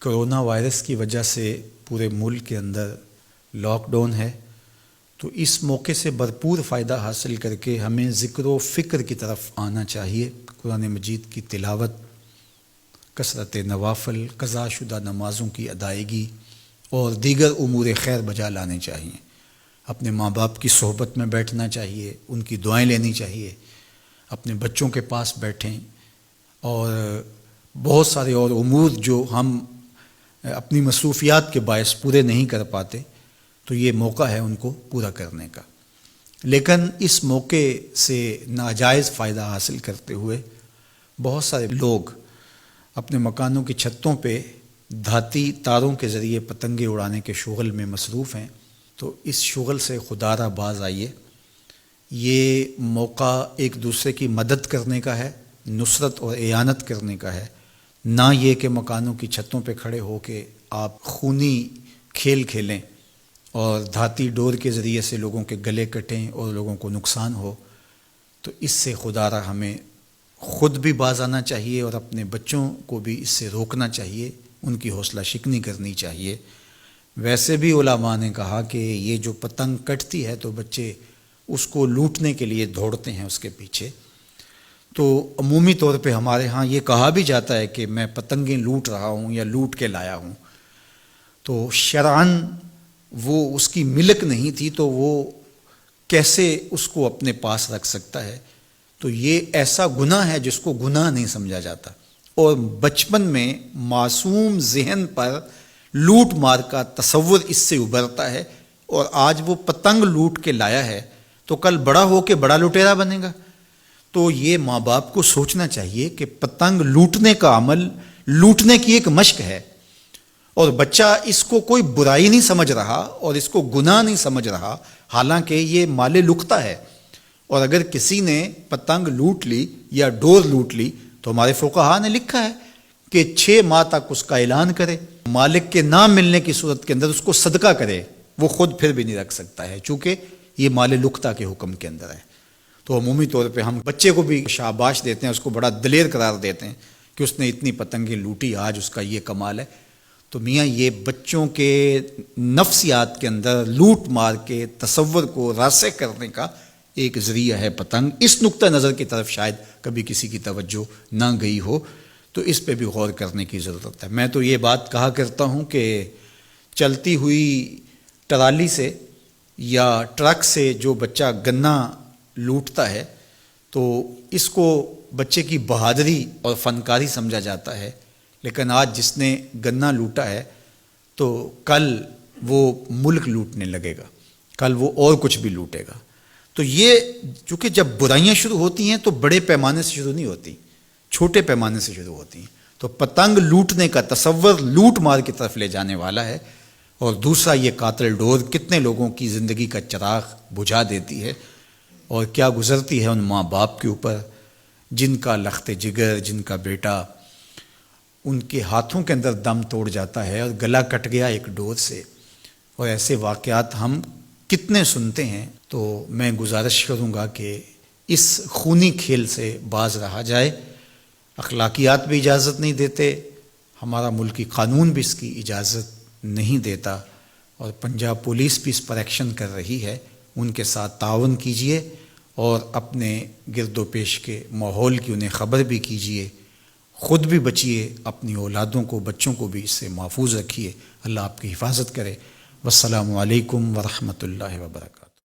Corona virus کی وجہ سے پورے ملک کے اندر لاک ڈاؤن ہے، تو اس موقع سے بھرپور فائدہ حاصل کر کے ہمیں ذکر و فکر کی طرف آنا چاہیے۔ قرآن مجید کی تلاوت، کثرت نوافل، قضا شدہ نمازوں کی ادائیگی اور دیگر امور خیر بجا لانے چاہیے۔ اپنے ماں باپ کی صحبت میں بیٹھنا چاہیے، ان کی دعائیں لینی چاہیے، اپنے بچوں کے پاس بیٹھیں، اور بہت سارے اور امور جو ہم اپنی مصروفیات کے باعث پورے نہیں کر پاتے، تو یہ موقع ہے ان کو پورا کرنے کا۔ لیکن اس موقع سے ناجائز فائدہ حاصل کرتے ہوئے بہت سارے لوگ اپنے مکانوں کی چھتوں پہ دھاتی تاروں کے ذریعے پتنگیں اڑانے کے شغل میں مصروف ہیں، تو اس شغل سے خدا را باز آئیے۔ یہ موقع ایک دوسرے کی مدد کرنے کا ہے، نصرت اور اعانت کرنے کا ہے، نہ یہ کہ مکانوں کی چھتوں پہ کھڑے ہو کے آپ خونی کھیل کھیلیں اور دھاتی ڈور کے ذریعے سے لوگوں کے گلے کٹیں اور لوگوں کو نقصان ہو۔ تو اس سے خدا را ہمیں خود بھی باز آنا چاہیے اور اپنے بچوں کو بھی اس سے روکنا چاہیے، ان کی حوصلہ شکنی کرنی چاہیے۔ ویسے بھی علماء نے کہا کہ یہ جو پتنگ کٹتی ہے تو بچے اس کو لوٹنے کے لیے دوڑتے ہیں اس کے پیچھے، تو عمومی طور پہ ہمارے ہاں یہ کہا بھی جاتا ہے کہ میں پتنگیں لوٹ رہا ہوں یا لوٹ کے لایا ہوں، تو شرعاً وہ اس کی ملک نہیں تھی، تو وہ کیسے اس کو اپنے پاس رکھ سکتا ہے؟ تو یہ ایسا گناہ ہے جس کو گناہ نہیں سمجھا جاتا، اور بچپن میں معصوم ذہن پر لوٹ مار کا تصور اس سے ابھرتا ہے، اور آج وہ پتنگ لوٹ کے لایا ہے تو کل بڑا ہو کے بڑا لٹیرا بنے گا۔ تو یہ ماں باپ کو سوچنا چاہیے کہ پتنگ لوٹنے کا عمل لوٹنے کی ایک مشق ہے، اور بچہ اس کو کوئی برائی نہیں سمجھ رہا اور اس کو گناہ نہیں سمجھ رہا، حالانکہ یہ مال لقطہ ہے۔ اور اگر کسی نے پتنگ لوٹ لی یا ڈور لوٹ لی تو ہمارے فقہا نے لکھا ہے کہ 6 ماہ تک اس کا اعلان کرے، مالک کے نہ ملنے کی صورت کے اندر اس کو صدقہ کرے، وہ خود پھر بھی نہیں رکھ سکتا ہے، چونکہ یہ مال لقطہ کے حکم کے اندر ہے۔ تو عمومی طور پہ ہم بچے کو بھی شاباش دیتے ہیں، اس کو بڑا دلیر قرار دیتے ہیں کہ اس نے اتنی پتنگیں لوٹی، آج اس کا یہ کمال ہے۔ تو میاں یہ بچوں کے نفسیات کے اندر لوٹ مار کے تصور کو راسخ کرنے کا ایک ذریعہ ہے پتنگ۔ اس نقطہ نظر کی طرف شاید کبھی کسی کی توجہ نہ گئی ہو، تو اس پہ بھی غور کرنے کی ضرورت ہے۔ میں تو یہ بات کہا کرتا ہوں کہ چلتی ہوئی ٹرالی سے یا ٹرک سے جو بچہ گنا لوٹتا ہے تو اس کو بچے کی بہادری اور فنکاری سمجھا جاتا ہے، لیکن آج جس نے گنا لوٹا ہے تو کل وہ ملک لوٹنے لگے گا، کل وہ اور کچھ بھی لوٹے گا۔ تو یہ چونکہ جب برائیاں شروع ہوتی ہیں تو بڑے پیمانے سے شروع نہیں ہوتی، چھوٹے پیمانے سے شروع ہوتی ہیں۔ تو پتنگ لوٹنے کا تصور لوٹ مار کی طرف لے جانے والا ہے، اور دوسرا یہ قاتل ڈور کتنے لوگوں کی زندگی کا چراغ بجھا دیتی ہے، اور کیا گزرتی ہے ان ماں باپ کے اوپر جن کا لخت جگر، جن کا بیٹا ان کے ہاتھوں کے اندر دم توڑ جاتا ہے اور گلا کٹ گیا ایک ڈور سے۔ اور ایسے واقعات ہم کتنے سنتے ہیں۔ تو میں گزارش کروں گا کہ اس خونی کھیل سے باز رہا جائے۔ اخلاقیات بھی اجازت نہیں دیتے، ہمارا ملکی قانون بھی اس کی اجازت نہیں دیتا، اور پنجاب پولیس بھی اس پر ایکشن کر رہی ہے۔ ان کے ساتھ تعاون کیجیے اور اپنے گرد و پیش کے ماحول کی انہیں خبر بھی کیجیے، خود بھی بچیے، اپنی اولادوں کو، بچوں کو بھی اس سے محفوظ رکھیے۔ اللہ آپ کی حفاظت کرے۔ والسلام علیکم ورحمۃ اللہ وبرکاتہ۔